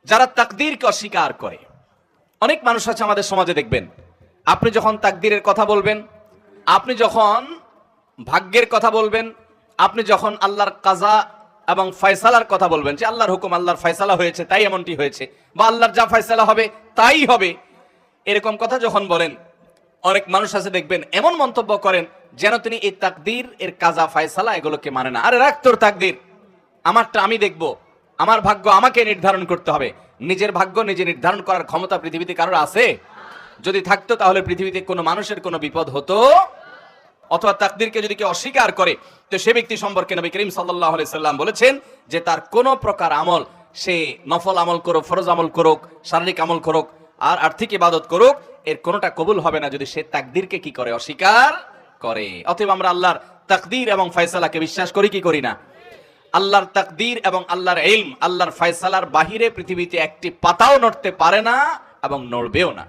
যারা তাকদীরকে অস্বীকার করে। অনেক মানুষ আছে আমাদের সমাজে, দেখবেন আপনি যখন তাকদীরের কথা বলবেন, আপনি যখন ভাগ্যের কথা বলবেন, আপনি যখন আল্লাহর কাজা এবং ফয়সালার কথা বলবেন, যে আল্লাহর হুকুম, আল্লাহর ফয়সালা হয়েছে তাই এমনটি হয়েছে, বা আল্লাহর যা ফয়সালা হবে তাই হবে, এরকম কথা যখন বলেন, অনেক মানুষ আছে দেখবেন এমন মন্তব্য করেন যেন তিনি এই তাকদীর এর কাজা ফয়সালা এগুলোকে মানে না। আরে রাখ তোর তাকদীর, আমারটা আমি দেখব, আমার ভাগ্য আমাকে নির্ধারণ করতে হবে। নিজের ভাগ্য নিজে নির্ধারণ করার ক্ষমতা পৃথিবীতে কারোর আছে? যদি থাকতো তাহলে পৃথিবীতে কোনো মানুষের কোনো বিপদ হতো। অথবা তাকদীরকে যদি কেউ অস্বীকার করে, তো সে ব্যক্তি সম্পর্কে নবী করিম সাল্লাল্লাহু আলাইহি সাল্লাম বলেছেন যে তার কোনো প্রকার আমল, সে নফল আমল করুক, ফরজ আমল করুক, শারীরিক আমল করুক, আর আর্থিক ইবাদত করুক, এর কোনোটা কবুল হবে না যদি সে তাকদীরকে কি করে, অস্বীকার করে। অতএব আমরা আল্লাহর তাকদীর এবং ফয়সালাকে বিশ্বাস করি কি করি না? আল্লাহর তাকদীর এবং আল্লাহর ইলম, আল্লাহর ফয়সালার বাহিরে পৃথিবীতে একটি পাতাও নড়তে পারে না এবং নড়বেও না।